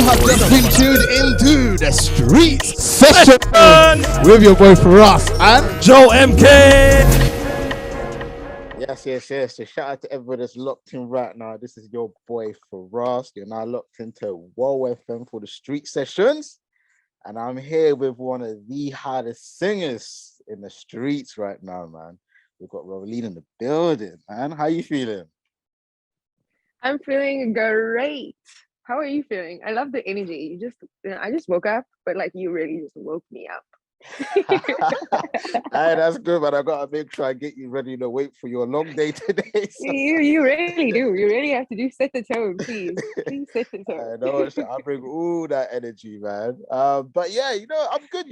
have just been tuned into the Streets Session with your boy Firahs and Joe MK. Yes. So shout out to everybody that's locked in right now. This is your boy Firahs. You're now locked into Wow FM for the Street Sessions. And I'm here with one of the hardest singers in the streets right now, man. We've got Rowlene in the building, man. How you feeling? I'm feeling great. How are you feeling? I love the energy. I just woke up, but like you really just woke me up. Hey, that's good, man. I gotta make sure I get you ready to wait for your long day today. So. You really do. You really have to set the tone, please. Please set the tone. I know. I bring all that energy, man. But yeah, I'm good.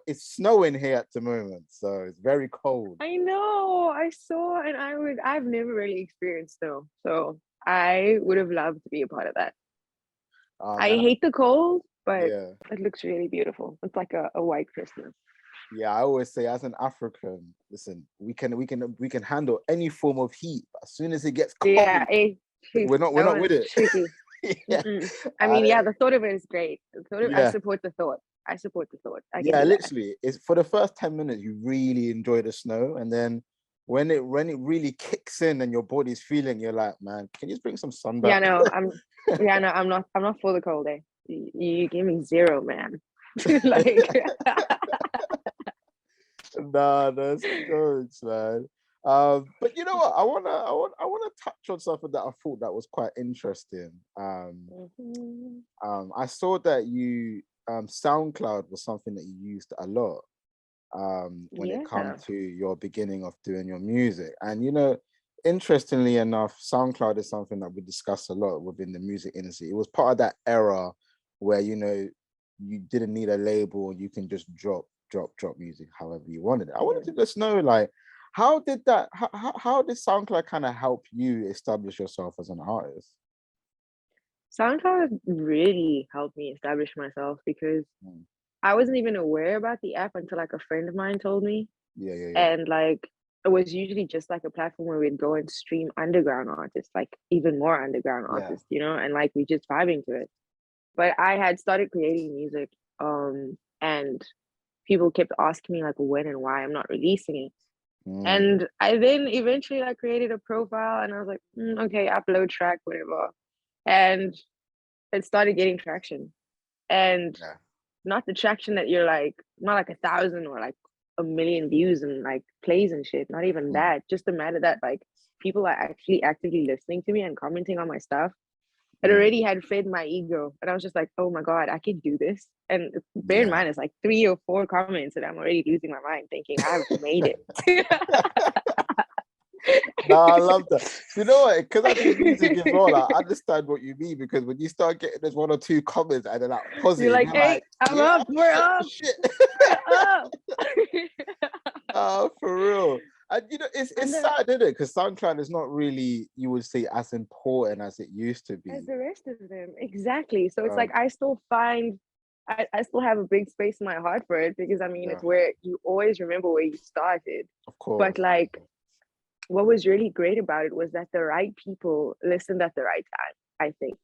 It's snowing here at the moment, so it's very cold. I know. I saw, and I've never really experienced snow, so I would have loved to be a part of that. I hate the cold, but it looks really beautiful. It's like a white Christmas. Yeah, I always say as an African, listen, we can handle any form of heat. But as soon as it gets cold, we're not with it. Yeah. I mean, the thought of it is great. I support the thought. Literally, it's for the first 10 minutes you really enjoy the snow, and then when it really kicks in and your body's feeling, you're like, man, can you just bring some sun back? I'm not for the cold day. You give me zero, man. Nah, that's jokes, man. But you know what? I wanna touch on something that I thought that was quite interesting. I saw that you SoundCloud was something that you used a lot when it comes to your beginning of doing your music. And interestingly enough, SoundCloud is something that we discuss a lot within the music industry. It was part of that era where you didn't need a label, you can just drop music however you wanted it. I wanted to just know, like, how did SoundCloud kind of help you establish yourself as an artist? SoundCloud really helped me establish myself because I wasn't even aware about the app until like a friend of mine told me. Yeah. And like it was usually just like a platform where we'd go and stream underground artists, like even more underground artists, and like we just vibing to it. But I had started creating music, and people kept asking me like when and why I'm not releasing it. And I then eventually like created a profile, and I was like, okay, upload track, whatever. And it started getting traction. And not the traction that you're like, not like 1,000 or like 1,000,000 views and like plays and shit. Not even that. Just the matter that like people are actually actively listening to me and commenting on my stuff. It already had fed my ego, and I was just like, oh my God, I can do this. And bear in mind, it's like 3 or 4 comments, and I'm already losing my mind thinking I've made it. No, I love that. You know what? Because I do music as well, I understand what you mean, because when you start getting this 1 or 2 comments and they're like positive, you're like, hey, I'm up, we're up. Oh, for real. And it's sad, isn't it? Because SoundCloud is not really, you would say, as important as it used to be. As the rest of them, exactly. So it's like I still have a big space in my heart for it, because I mean it's where you always remember where you started. Of course. But like what was really great about it was that the right people listened at the right time, I think.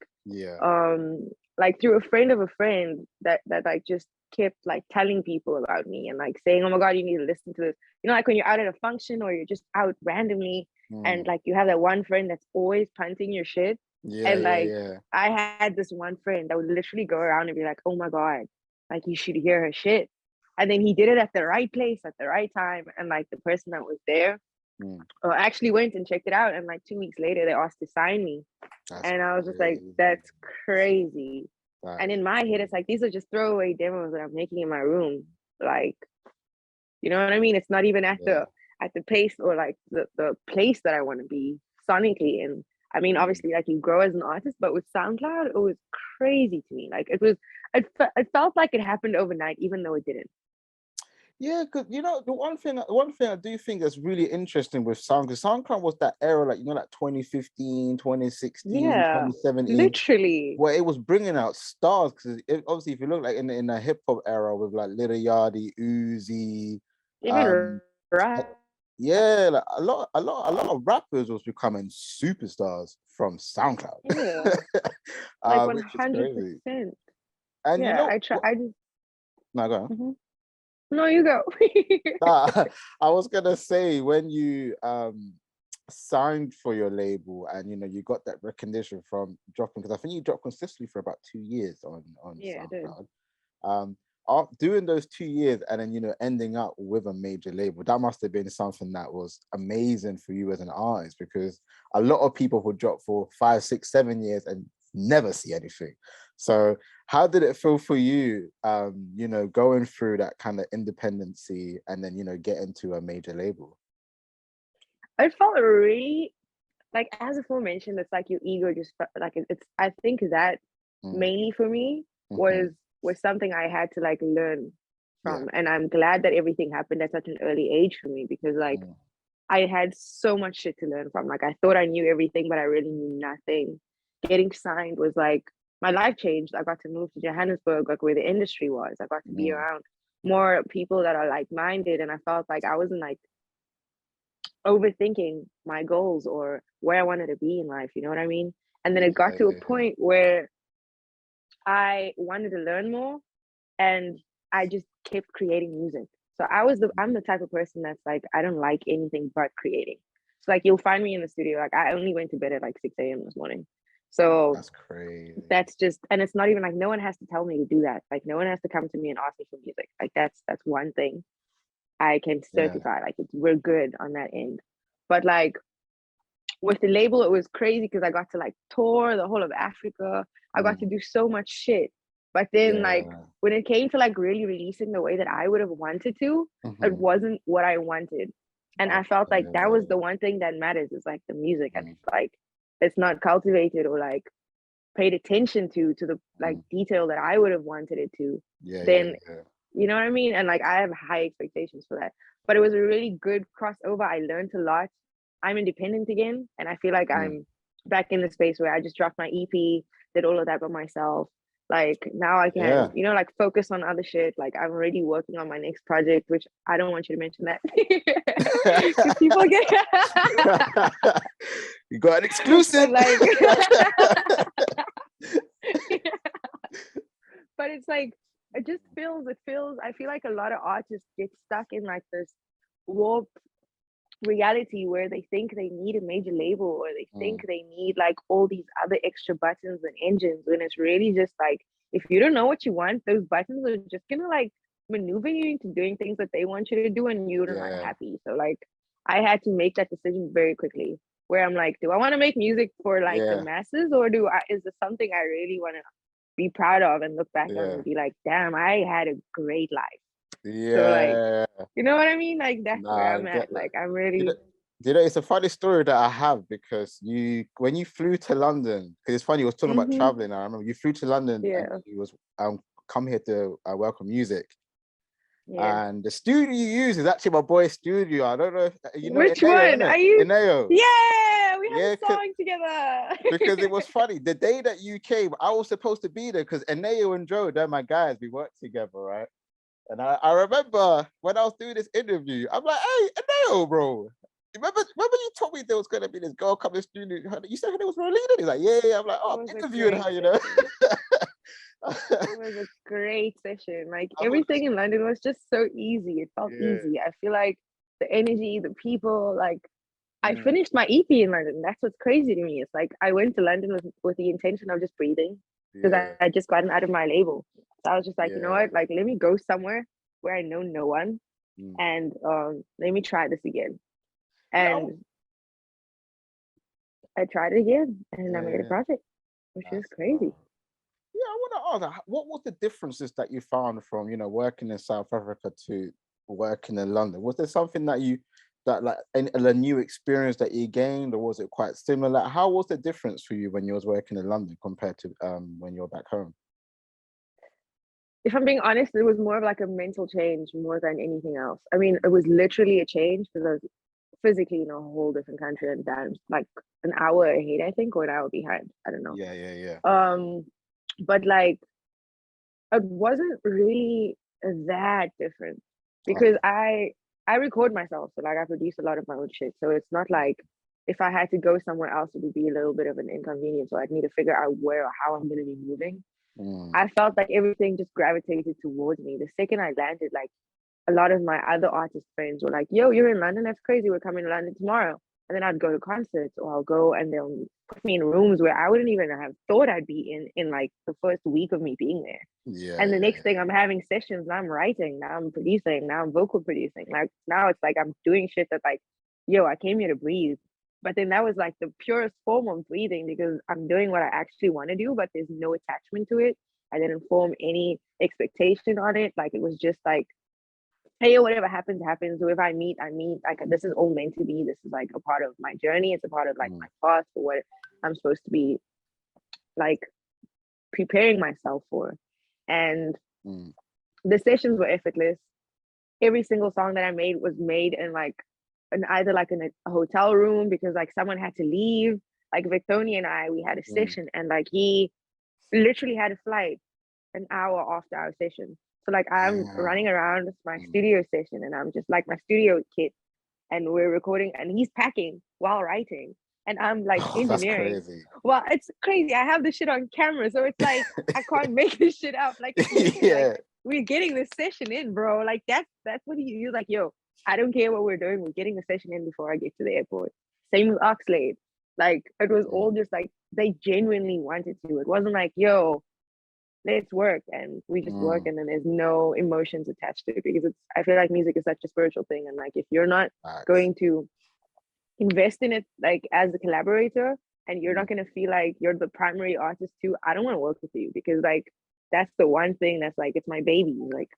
Like through a friend of a friend that like just kept like telling people about me and like saying, oh my God, you need to listen to this. Like when you're out at a function or you're just out randomly and like you have that one friend that's always punting your shit. I had this one friend that would literally go around and be like, oh my God, like you should hear her shit. And then he did it at the right place at the right time. And like the person that was there actually went and checked it out. And like 2 weeks later, they asked to sign me. And I was just like, that's crazy. And in my head, it's like, these are just throwaway demos that I'm making in my room. Like, you know what I mean? It's not even at the pace or like the place that I want to be sonically. And I mean, obviously, like you grow as an artist, but with SoundCloud, it was crazy to me. Like it felt like it happened overnight, even though it didn't. Yeah, because the one thing I do think that's really interesting with SoundCloud, because SoundCloud was that era, like like 2015, 2016, 2017, literally, where it was bringing out stars. Because obviously, if you look like in the hip hop era with like Lil Yachty, Uzi, even Yeah, like a lot of rappers was becoming superstars from SoundCloud. Yeah, like Which is crazy. 100%. And you Yeah, know I try. what? I just. No, go on. Mhm. No, you go. Nah, I was gonna say when you signed for your label and you got that recognition from dropping, because I think you dropped consistently for about 2 years on Yeah, I did. SoundCloud. Um, doing those 2 years and then ending up with a major label, that must have been something that was amazing for you as an artist, because a lot of people would drop for 5, 6, 7 years and never see anything. So how did it feel for you, going through that kind of independency and then getting to a major label? I felt really like, as aforementioned, it's like your ego just like it's. I think that Mm, mainly for me mhm. was something I had to like learn Yeah. from, and I'm glad that everything happened at such an early age for me, because like Mm, I had so much shit to learn from. Like I thought I knew everything, but I really knew nothing. Getting signed was like my life changed. I got to move to Johannesburg, like where the industry was. I got to be mm. around more people that are like minded, and I felt like I wasn't like overthinking my goals or where I wanted to be in life. You know what I mean? And then it got Yeah, to a yeah, yeah. point where I wanted to learn more, and I just kept creating music. So I'm the type of person that's like, I don't like anything but creating. So like you'll find me in the studio. Like I only went to bed at like 6 a.m. this morning. So That's crazy. that's just, and it's not even like no one has to tell me to do that. Like no one has to come to me and ask me for music. Like that's one thing I can Yeah. certify. Like we're good on that end. But like with the label, it was crazy because I got to like tour the whole of Africa. I got to Mm, do so much shit. But then like yeah. when it came to like really releasing the way that I would have wanted to, it Mhm. wasn't what I wanted. And I felt like that was Okay. the one thing that matters, is like the music. And Mm, it's like it's not cultivated or like paid attention to the like mm. detail that I would have wanted it to, Yeah, yeah, then yeah. you know what I mean? And like I have high expectations for that. But it was a really good crossover. I learned a lot. I'm independent again, and I feel like Mm. I'm back in the space where I just dropped my EP, did all of that by myself. Like now I can, Yeah. like focus on other shit. Like I'm already working on my next project, which I don't want you to mention that because people get. You got an exclusive. But like, but it's like it feels I feel like a lot of artists get stuck in like this warped reality where they think they need a major label, or they think Mm, they need like all these other extra buttons and engines, when it's really just like, if you don't know what you want, those buttons are just gonna like maneuver you into doing things that they want you to do, and you're not yeah. happy. So like I had to make that decision very quickly, where I'm like, do I want to make music for like the Yeah. masses, or is this something I really want to be proud of and look back on Yeah. and be like, damn, I had a great life. So like, Yeah. you know what I mean? Like that's where Nah, I I'm get at. that. Like I'm You know, really. it's a funny story that I have, because when you flew to London, because it's funny, you was talking about Mm-hmm. traveling. I remember you flew to London and Yeah. you was come here to welcome music. Yeah. And the studio you use is actually my boy's studio. I don't know if you know Which Ineo, one? innit? Are you? Ineo. Yeah, we Yeah, have a song because it together. was funny. The day that you came, I was supposed to be there because Eneo and Joe, they're my guys. We work together, right? And I remember when I was doing this interview, I'm like, hey, Eneo, bro. Remember you told me there was gonna be this girl coming to the studio. You said her name was Rowlene. He's like, yeah, yeah. I'm like, It oh, was I'm a interviewing great her. session. It was a great session. Like I was everything in London was just so easy. It felt yeah. easy. I feel like the energy, the people, like I Mm, finished my EP in London. That's what's crazy to me. It's like I went to London with the intention of just breathing, because yeah, I just gotten out of my label. So I was just like, you know yeah. what? Like let me go somewhere where I know no one, Mm. and let me try this again. Yeah, And I tried it again, and I yeah, made a yeah. project, which is That's crazy. yeah, I want to ask, what was the differences that you found from, working in South Africa to working in London? Was there something that like a new experience that you gained, or was it quite similar? How was the difference for you when you was working in London compared to when you were back home? If I'm being honest, it was more of like a mental change more than anything else. I mean, it was literally a change because I was physically in a whole different country and times like an hour ahead, I think, or an hour behind. I don't know. Yeah, yeah, yeah. But like it wasn't really that different, because Okay. I record myself, so like I produce a lot of my own shit. So it's not like if I had to go somewhere else, it would be a little bit of an inconvenience. So I'd need to figure out where or how I'm gonna be moving. I felt like everything just gravitated towards me. The second I landed, like a lot of my other artist friends were like, "Yo, you're in London? That's crazy. We're coming to London tomorrow." And then I'd go to concerts, or I'll go and they'll put me in rooms where I wouldn't even have thought I'd be in like the first week of me being there. Yeah. And the next thing, I'm having sessions, now I'm writing, now I'm producing, now I'm vocal producing. Like now it's like I'm doing shit that like, yo, I came here to breathe. But then that was like the purest form of breathing because I'm doing what I actually want to do, but there's no attachment to it. I didn't form any expectation on it. Like it was just like, hey, whatever happens, happens. So if I meet, I meet. Like this is all meant to be. This is like a part of my journey. It's a part of like my path for what I'm supposed to be like preparing myself for. And the sessions were effortless. Every single song that I made was made in like either like in a hotel room because like someone had to leave. Like Victoria and I, we had a session and like he literally had a flight an hour after our session. So like I'm running around my studio session and I'm just like my studio kit and we're recording and he's packing while writing and I'm like engineering. That's crazy. Well, it's crazy. I have this shit on camera, so it's like I can't make this shit up. Like, like we're getting this session in, bro. Like that's what you're like, yo, I don't care what we're doing. We're getting the session in before I get to the airport. Same with Oxlade. Like it was all just like they genuinely wanted to. It wasn't like, yo, let's work and we just work and then there's no emotions attached to it because I feel like music is such a spiritual thing and like if you're not going to invest in it like as a collaborator and you're not going to feel like you're the primary artist too, I don't want to work with you because like that's the one thing that's like it's my baby, like,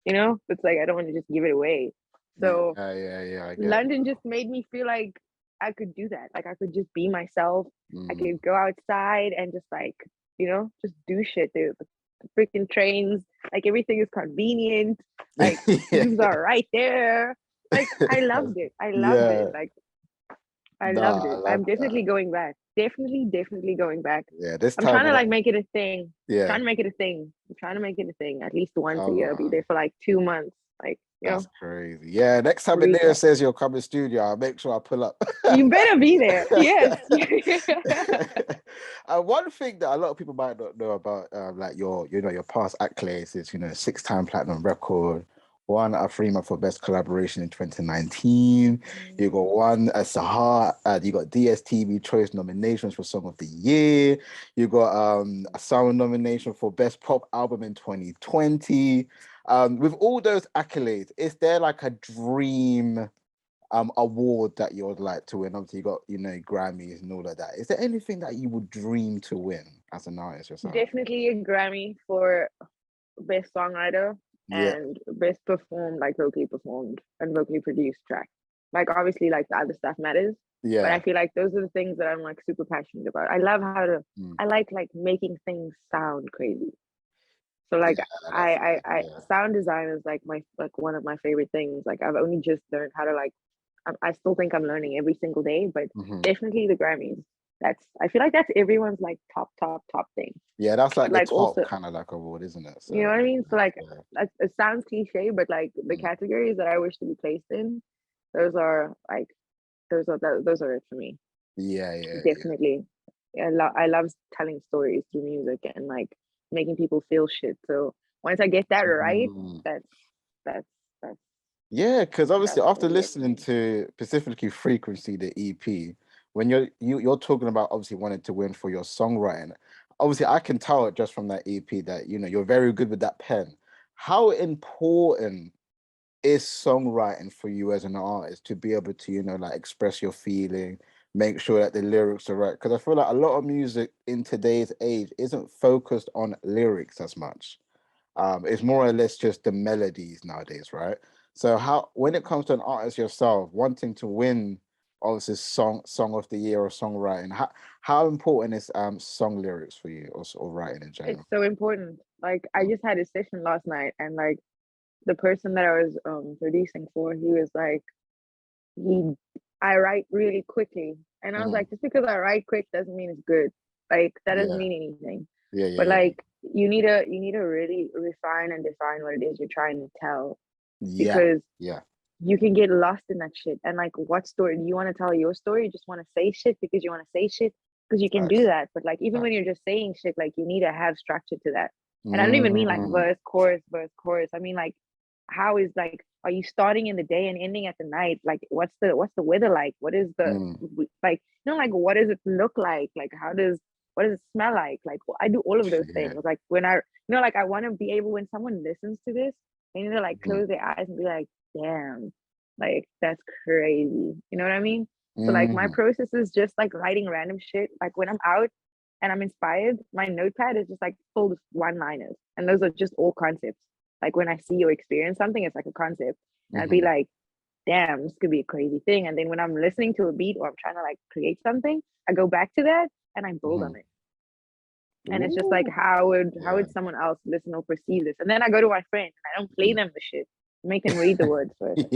you know, it's like I don't want to just give it away. So London just made me feel like I could do that, like I could just be myself. I could go outside and just like, you know, just do shit. The freaking trains, like everything is convenient. Like things are right there. Like I loved it. I loved it. Like I loved it. I'm definitely going back. Definitely going back. Yeah, this I'm time trying to like make it a thing. Yeah, trying to make it a thing. I'm trying to make it a thing. At least once a year. I'll be there for like 2 months. Like, you that's know, crazy. Yeah, next time Anita says you'll come to studio, I'll make sure I pull up. You better be there. Yes. One thing that a lot of people might not know about like your past accolades is 6-time platinum record, 1 Afrima for best collaboration in 2019. You got 1 Sahar. You got DSTV Choice nominations for Song of the Year. You got a Sound nomination for best pop album in 2020. With all those accolades, is there like a dream award that you would like to win? Obviously you got Grammys and all of that. Is there anything that you would dream to win as an artist yourself? Definitely a Grammy for best songwriter and best performed, like vocally performed and vocally produced track. Like obviously like the other stuff matters, but I feel like those are the things that I'm like super passionate about. I love how to I like making things sound crazy. So like I sound design is like my one of my favorite things. Like I've only just learned how to like I still think I'm learning every single day, but definitely the Grammys. I feel like that's everyone's like top thing. Yeah, that's like but, the top also, kind of like award, isn't it? So, you know what I mean? So like it sounds cliche, but like the categories that I wish to be placed in, those are it for me. Yeah, definitely. I love telling stories through music and like making people feel shit. So once I get that right, that's yeah, because obviously after listening to specifically Frequency, the EP, when you're talking about obviously wanting to win for your songwriting, obviously I can tell just from that EP that you're very good with that pen. How important is songwriting for you as an artist to be able to like express your feeling, make sure that the lyrics are right? Because I feel like a lot of music in today's age isn't focused on lyrics as much. It's more or less just the melodies nowadays, right? So when it comes to an artist yourself wanting to win obviously song of the year or songwriting, how important is song lyrics for you or writing in general? It's so important. Like I just had a session last night and like the person that I was producing for, he was like, I write really quickly. And I was like, just because I write quick doesn't mean it's good. Like that doesn't mean anything. But like you need to really refine and define what it is you're trying to tell. Because you can get lost in that shit. And like, what story do you want to tell? Your story? You just want to say shit because you want to say shit because you can do that. But like, even when you're just saying shit, like you need to have structure to that. And I don't even mean like verse, chorus, verse, chorus. I mean like, how is like, are you starting in the day and ending at the night? Like, what's the weather like? What is the like, you know, like what does it look like? Like, what does it smell like? Like, I do all of those things. Like when I, you know, like I want to be able, when someone listens to this, they need to like close their eyes and be like, damn, like that's crazy. You know what I mean? So like my process is just like writing random shit. Like when I'm out and I'm inspired, my notepad is just like full of one-liners, and those are just all concepts. Like when I see or experience something, it's like a concept, and I'd be like, damn, this could be a crazy thing. And then when I'm listening to a beat or I'm trying to like create something, I go back to that and I build on it. And it's just like, how would someone else listen or perceive this? And then I go to my friend and I don't play them the shit. I make them read the words first.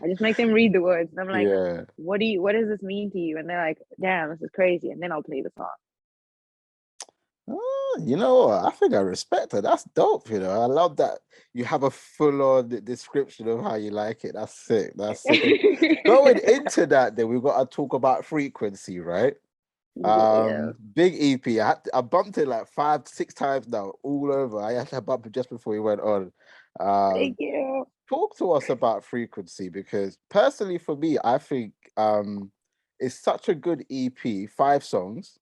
I just make them read the words. And I'm like, what does this mean to you? And they're like, damn, this is crazy. And then I'll play the song. Oh, you know what? I think I respect her. That's dope. You know, I love that you have a full-on description of how you like it. That's sick. That's sick. Going into that, then we've got to talk about frequency, right? Big EP. I bumped it like 5-6 times now, all over. I had to bump it just before we went on. Thank you. Talk to us about frequency, because personally for me, I think it's such a good EP, 5 songs.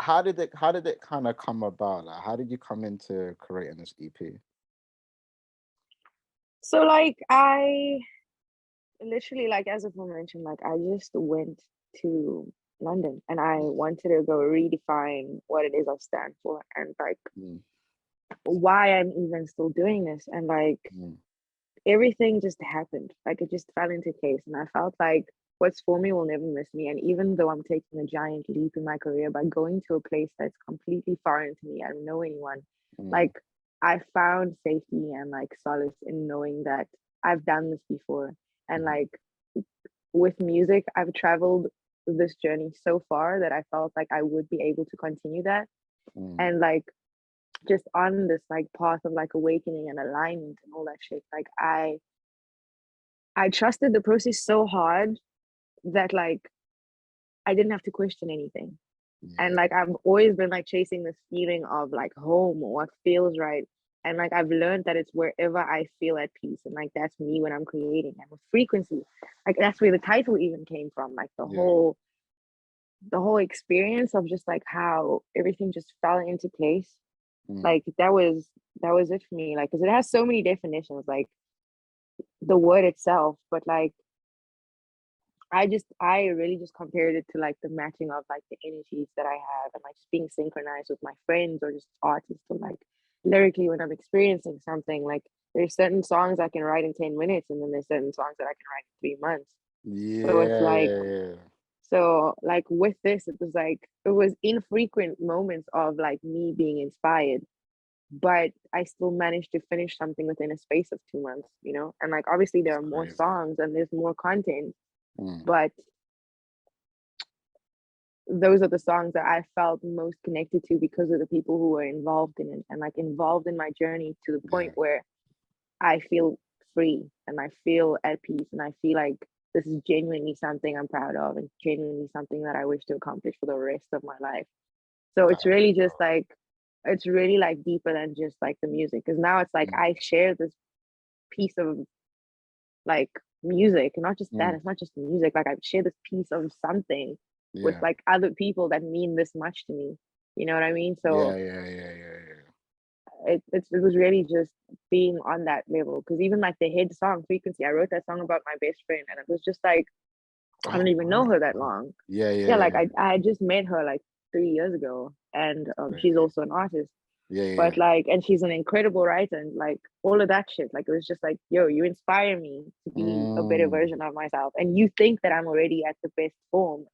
How did it kind of come about? Like, how did you come into creating this EP? So like I literally, like as I mentioned, like I just went to London and I wanted to go redefine what it is I stand for, and like why I'm even still doing this. And like everything just happened. Like it just fell into place, and I felt like what's for me will never miss me. And even though I'm taking a giant leap in my career by going to a place that's completely foreign to me, I don't know anyone, like I found safety and like solace in knowing that I've done this before. And like with music, I've traveled this journey so far that I felt like I would be able to continue that. And like just on this like path of like awakening and alignment and all that shit, like I trusted the process so hard that like I didn't have to question anything. And like I've always been like chasing this feeling of like home or what feels right. And like I've learned that it's wherever I feel at peace, and like that's me when I'm creating. And with frequency, like that's where the title even came from. Like the whole experience of just like how everything just fell into place. Like that was it for me. Like because it has so many definitions, like the word itself, but like I really just compared it to like the matching of like the energies that I have, and like just being synchronized with my friends or just artists, or like lyrically when I'm experiencing something. Like there's certain songs I can write in 10 minutes, and then there's certain songs that I can write in 3 months. So it's like so like with this, it was like it was infrequent moments of like me being inspired, but I still managed to finish something within a space of 2 months, you know? And like obviously there are more songs and there's more content. But those are the songs that I felt most connected to because of the people who were involved in it, and like involved in my journey to the point where I feel free and I feel at peace, and I feel like this is genuinely something I'm proud of, and genuinely something that I wish to accomplish for the rest of my life. So it's really just like, it's really like deeper than just like the music, because now it's like I share this piece of like music, not just that, it's not just music, like I share this piece of something with like other people that mean this much to me, you know what I mean? So it was really just being on that level, because even like the hit song Frequency, I wrote that song about my best friend, and it was just like I don't even know her that long. Like I just met her like 3 years ago, and she's also an artist. But like, and she's an incredible writer, and like all of that shit, like it was just like, yo, you inspire me to be a better version of myself, and you think that I'm already at the best form,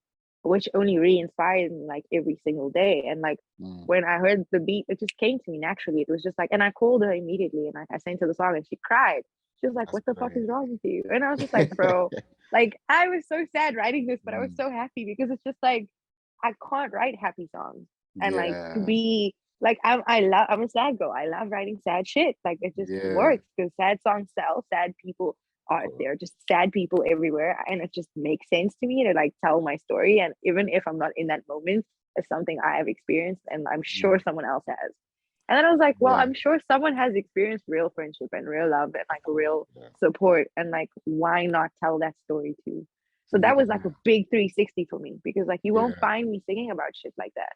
which only re-inspires me like every single day. And like when I heard the beat, it just came to me naturally. It was just like, and I called her immediately, and like I sent her the song, and she cried. She was like, "What the fuck is wrong with you?" And I was just like, bro, like I was so sad writing this, but I was so happy, because it's just like I can't write happy songs, and like to be Like I'm a sad girl. I love writing sad shit. Like it just Yeah. works because sad songs sell. Sad people are there. Just sad people everywhere, and it just makes sense to me to like tell my story. And even if I'm not in that moment, it's something I have experienced, and I'm sure someone else has. And then I was like, well, I'm sure someone has experienced real friendship and real love and like real support, and like why not tell that story too? So that was like a big 360 for me because like you won't find me singing about shit like that.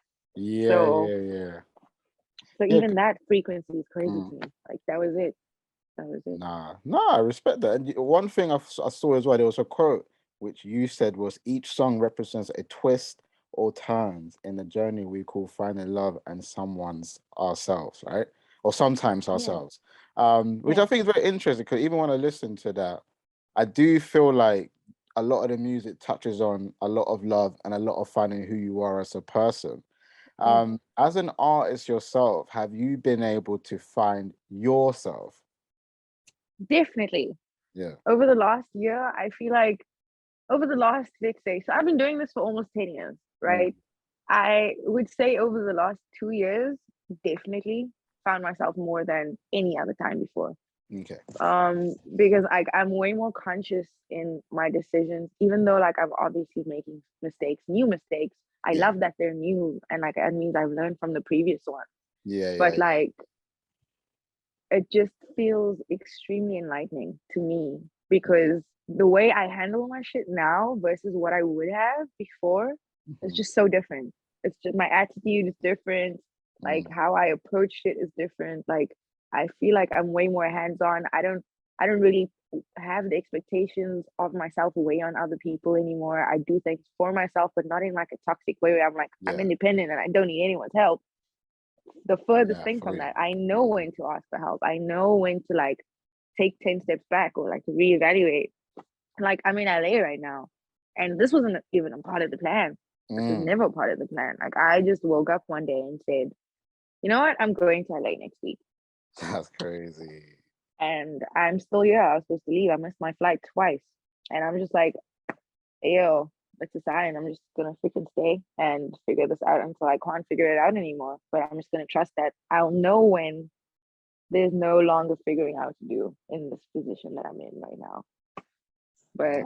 So even that frequency is crazy to me. Like that was it. That was it. Nah, I respect that. And one thing I saw as well, there was a quote which you said was each song represents a twist or turns in the journey we call finding love and someone's ourselves, right? Or sometimes ourselves. Which I think is very interesting because even when I listen to that, I do feel like a lot of the music touches on a lot of love and a lot of finding who you are as a person. As an artist yourself, have you been able to find yourself? Definitely. Yeah. Over the last year, I feel like over the last, let's say, so I've been doing this for almost 10 years, right? I would say over the last 2 years, definitely found myself more than any other time before. Okay. Because I'm way more conscious in my decisions, even though like I'm obviously making mistakes, new mistakes. I love that they're new and like that means I've learned from the previous one. But like it just feels extremely enlightening to me because the way I handle my shit now versus what I would have before is just so different. It's just my attitude is different. Like how I approach shit is different. Like I feel like I'm way more hands-on. I don't really have the expectations of myself weigh on other people anymore. I do things for myself, but not in like a toxic way where I'm like, I'm independent and I don't need anyone's help. The furthest thing from that, I know when to ask for help. I know when to like take 10 steps back or like reevaluate. Like I'm in LA right now, and this wasn't even a part of the plan. This was never a part of the plan. Like I just woke up one day and said, you know what, I'm going to LA next week. That's crazy. And I'm still here. I was supposed to leave. I missed my flight twice. And I'm just like, yo, it's a sign. I'm just gonna freaking stay and figure this out until I can't figure it out anymore. But I'm just gonna trust that I'll know when there's no longer figuring out to do in this position that I'm in right now. But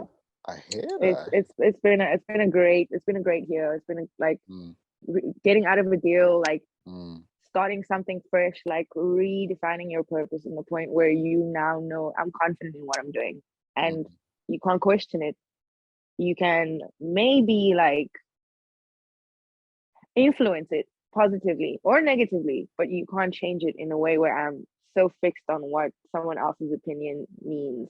I hear that. It's been a great year. It's been like getting out of a deal, like starting something fresh, like redefining your purpose in the point where you now know I'm confident in what I'm doing and you can't question it. You can maybe like influence it positively or negatively, but you can't change it in a way where I'm so fixed on what someone else's opinion means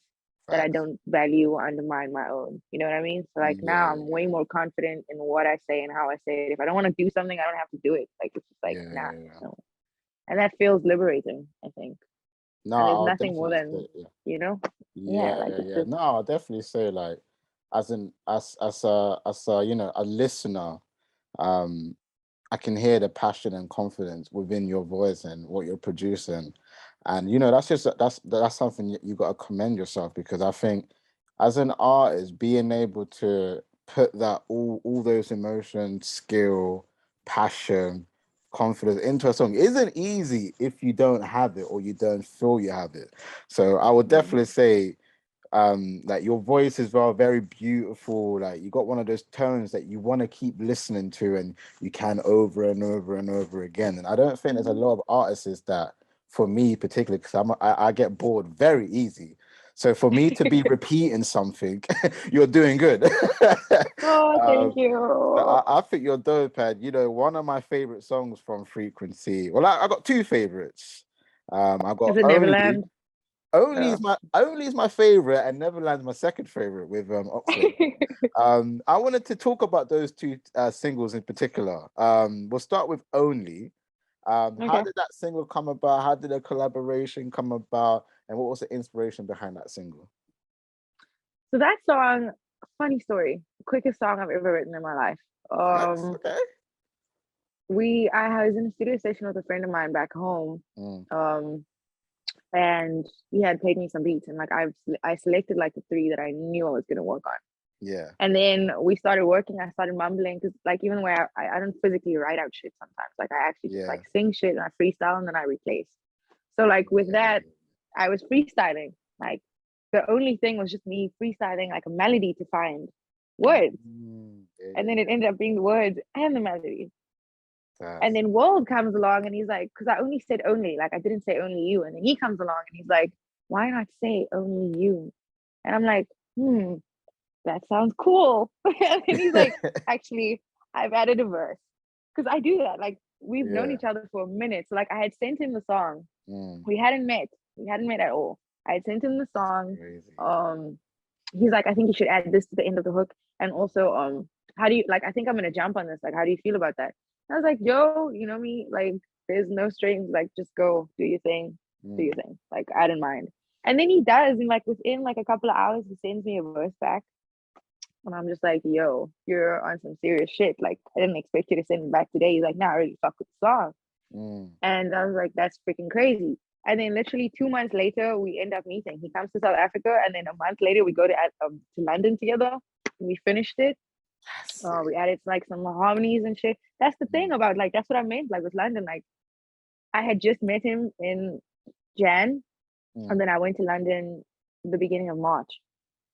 that I don't value or undermine my own. You know what I mean? So like now I'm way more confident in what I say and how I say it. If I don't want to do something, I don't have to do it. Like it's just like no. And that feels liberating, I think. No, and there's I'll nothing more than say, you know. Just... No, I'll definitely say like as a you know a listener, I can hear the passion and confidence within your voice and what you're producing. And you know, that's something you got to commend yourself because I think as an artist, being able to put that all those emotions, skill, passion, confidence into a song isn't easy if you don't have it or you don't feel you have it. So I would definitely say like your voice is very beautiful. Like you got one of those tones that you want to keep listening to and you can over and over and over again. And I don't think there's a lot of artists that, for me particularly, because I get bored very easy. So for me to be repeating something, you're doing good. Oh, thank you. I think you're dope, and you know, one of my favorite songs from Frequency. Well, I got two favorites. I got Is it Neverland? Only is my favorite, and Neverland's my second favorite with Oxford. I wanted to talk about those two singles in particular. We'll start with Only. How did that single come about? How did the collaboration come about? And what was the inspiration behind that single? So that song, funny story, quickest song I've ever written in my life. Okay. I was in a studio session with a friend of mine back home. And he had paid me some beats, and like I selected like the three that I knew I was gonna work on. Yeah. And then we started working. I started mumbling because, like, even where I don't physically write out shit sometimes. Like, I actually just like sing shit and I freestyle and then I replace. So, like, with that, I was freestyling. Like, the only thing was just me freestyling like a melody to find words. And then it ended up being the words and the melody. And then World comes along and he's like, because I only said only, like I didn't say only you. And then he comes along and he's like, why not say only you? And I'm like, that sounds cool. And he's like, actually, I've added a verse. Because I do that. Like, we've known each other for a minute. So like I had sent him the song. We hadn't met. We hadn't met at all. I had sent him the song. He's like, I think you should add this to the end of the hook. And also, how do you like, I think I'm gonna jump on this. Like, how do you feel about that? And I was like, yo, you know me, like there's no strings, like just go do your thing, do your thing. Like, I didn't mind. And then he does, and like within like a couple of hours, he sends me a verse back. And I'm just like, yo, you're on some serious shit. Like, I didn't expect you to send it back today. He's like, nah, I really fuck with the song. And I was like, that's freaking crazy. And then literally 2 months later, we end up meeting. He comes to South Africa, and then a month later, we go to London together. And we finished it. We added like some harmonies and shit. That's the thing about like, that's what I meant like with London. Like, I had just met him in Jan, and then I went to London the beginning of March.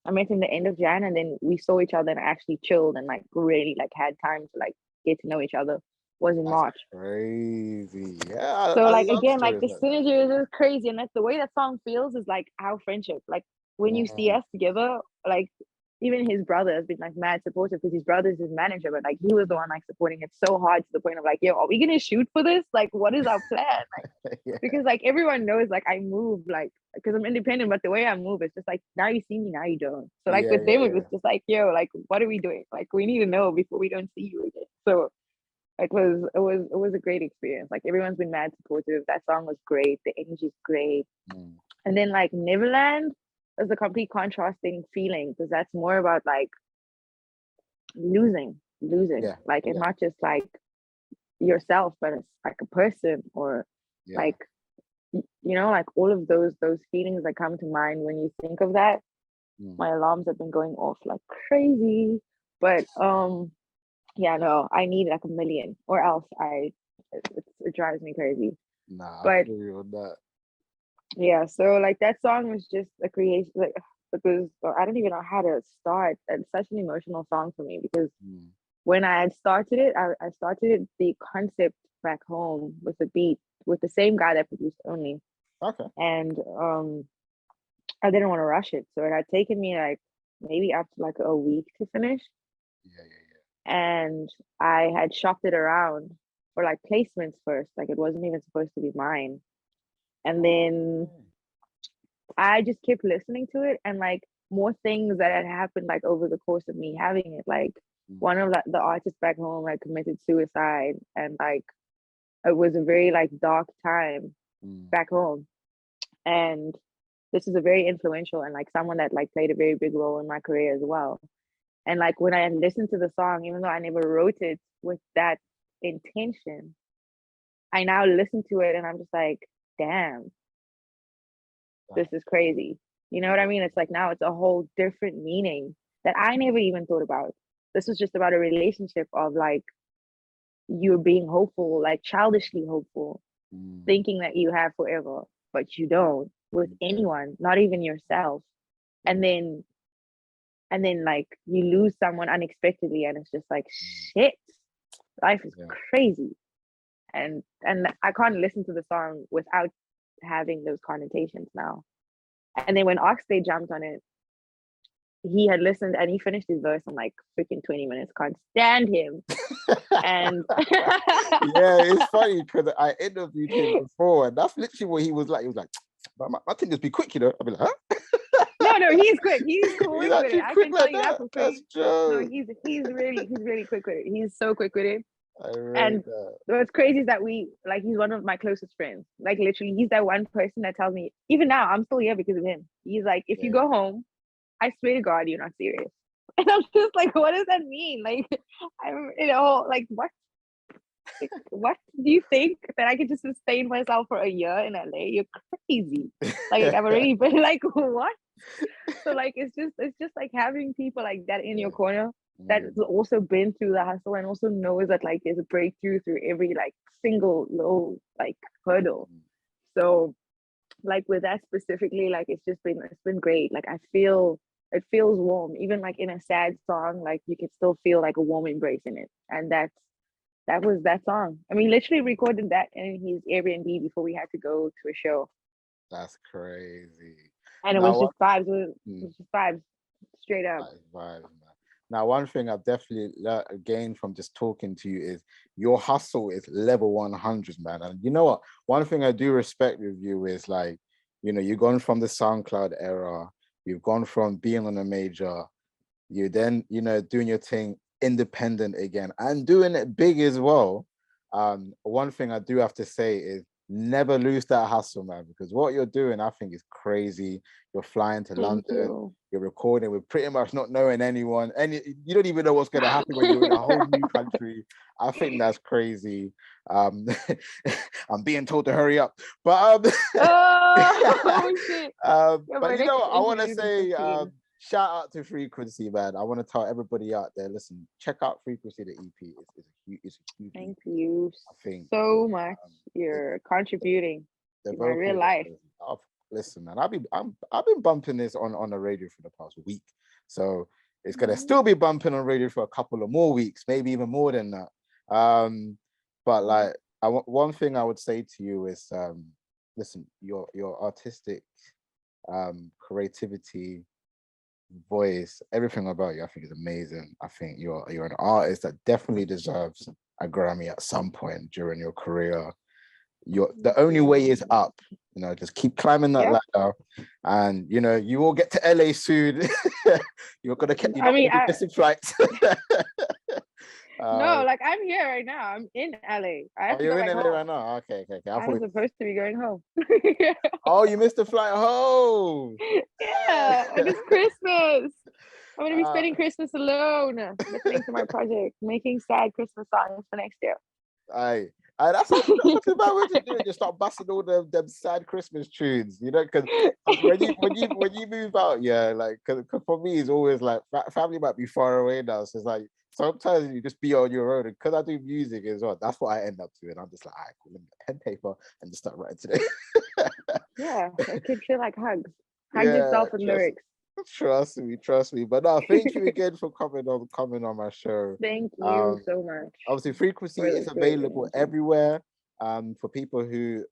I met him the end of Jan, and then we saw each other and actually chilled and like really like had time to like get to know each other. Was in March. Crazy. Yeah. So like again, like the synergy is just crazy, and that's the way that song feels is like our friendship. Like when you see us together, like even his brother has been like mad supportive because his brother's his manager, but like he was the one like supporting it so hard to the point of like, yo, are we gonna shoot for this? Like, what is our plan? Like, because like everyone knows like I move like because I'm independent, but the way I move is just like now you see me, now you don't. So like with them, it was just like, yo, like what are we doing? Like we need to know before we don't see you again. So it was a great experience. Like everyone's been mad supportive. That song was great. The energy's great. And then like Neverland was a complete contrasting feeling because that's more about like losing. Like it's not just like yourself, but it's like a person or like you know, like all of those feelings that come to mind when you think of that. My alarms have been going off like crazy, but yeah, no, I need like 1 million or else it drives me crazy. Nah, but I feel you on that. Yeah, so like that song was just a creation. Like it was, I don't even know how to start. It's such an emotional song for me because when I had started it, I started it, the concept back home with the beat with the same guy that produced Only. Okay. And I didn't want to rush it, so it had taken me like maybe up to like a week to finish. And I had shopped it around for like placements first. Like it wasn't even supposed to be mine. And then I just kept listening to it and like more things that had happened like over the course of me having it. Like one of the artists back home like committed suicide and like it was a very like dark time back home. And this is a very influential and like someone that like played a very big role in my career as well. And like when I listened to the song, even though I never wrote it with that intention, I now listen to it and I'm just like, damn, this is crazy. You know what I mean? It's like now it's a whole different meaning that I never even thought about. This was just about a relationship of like you're being hopeful, like childishly hopeful, thinking that you have forever, but you don't with anyone, not even yourself. And then like you lose someone unexpectedly and it's just like shit, life is crazy. And I can't listen to the song without having those connotations now. And then when Oxlade jumped on it, he had listened and he finished his verse in like freaking 20 minutes. Can't stand him. And it's funny because I interviewed him before and that's literally what he was like. He was like, my thing just be quick, you know. I'll be like, huh? No, he's quick. He's quick with it. I can tell you that for free. No, he's really quick with it. He's so quick with it. And what's crazy is that he's one of my closest friends. Like literally, he's that one person that tells me, even now, I'm still here because of him. He's like, if you go home, I swear to God, you're not serious. And I'm just like, what does that mean? Like, I'm, like what? Like, what do you think that I could just sustain myself for a year in LA? You're crazy. Like I've already been like, what? So like it's just like having people like that in your corner that's also been through the hustle and also knows that like there's a breakthrough through every like single little like hurdle. So like with that specifically, like it's been great. Like it feels warm. Even like in a sad song, like you can still feel like a warm embrace in it. And that was that song. I mean, literally recorded that in his Airbnb before we had to go to a show. That's crazy. And it was just vibes. It was just vibes, straight up. Vibes, man. Now, one thing I've definitely gained from just talking to you is your hustle is level 100, man. And you know what? One thing I do respect with you is like, you know, you've gone from the SoundCloud era, you've gone from being on a major, you then, you know, doing your thing independent again and doing it big as well. One thing I do have to say is never lose that hustle, man, because what you're doing, I think, is crazy. You're flying to London, you're recording with pretty much not knowing anyone, and you don't even know what's going to happen when you're in a whole new country. I think that's crazy. I'm being told to hurry up, but shit. But you know what? I want to say shout out to Frequency, man. I want to tell everybody out there, listen, check out Frequency, the EP. It's a huge Thank you so much. You're contributing to my real life. Listen, man, I've been bumping this on the radio for the past week. So it's gonna still be bumping on radio for a couple of more weeks, maybe even more than that. But like one thing I would say to you is listen, your artistic creativity, voice, everything about you, I think, is amazing. I think you're an artist that definitely deserves a Grammy at some point during your career. The only way is up, you know, just keep climbing that ladder, and you know, you will get to LA soon. You're gonna get missing flights. No, like I'm here right now. I'm in LA. You're in LA right now? Okay. I'm supposed to be going home. Oh, you missed the flight home. Yeah, it's Christmas. I'm gonna be spending Christmas alone, listening to my project, making sad Christmas songs for next year. That's what about to do. Just start busting all them sad Christmas tunes, you know, because when you move out, like, cause for me it's always like family might be far away now, so it's like sometimes you just be on your own. And because I do music as well, that's what I end up doing. I'm just like, all right, cool, let me get pen paper and just start writing today. Yeah, it could feel like hugs. Hug yourself with lyrics. Trust me. But no, thank you again for coming on my show. Thank you so much. Obviously, Frequency is available everywhere. For people who,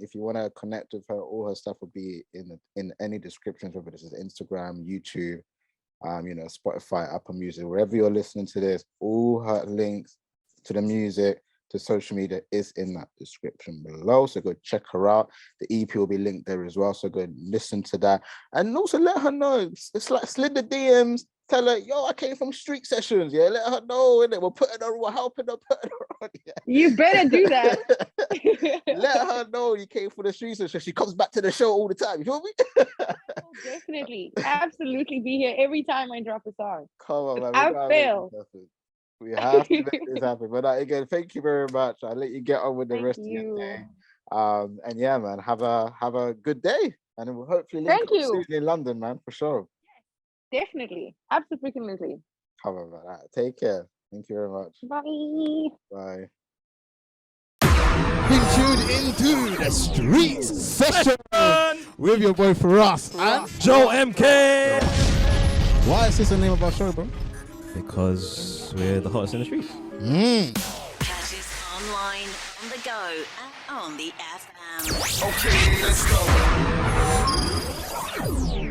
if you want to connect with her, all her stuff will be in any descriptions, whether this is Instagram, YouTube, you know, Spotify, Apple Music, wherever you're listening to this. All her links to the music, to social media is in that description below, so go check her out. The EP will be linked there as well, so go listen to that, and also let her know. It's like slid the DMs, tell her, yo, I came from Street Sessions. Yeah, let her know, innit? We're helping her put her on. Yeah. You better do that. Let her know you came for the Street Sessions. She comes back to the show all the time. You feel me? Oh, definitely, absolutely, be here every time I drop a song. Come on, man. I fail. We have to make this happen. But again, thank you very much. I'll let you get on with the rest of your day. And yeah, man, have a good day. And we'll hopefully link up soon in London, man, for sure. Yes, definitely. Absolutely. Come on, man. Right, take care. Thank you very much. Bye. Been tuned into the Streets Session with your boy Firahs and Joe MK. Why is this the name of our show, bro? Because we're the hottest in the streets. Catch us online, on the go, and on the FM. Okay, let's go.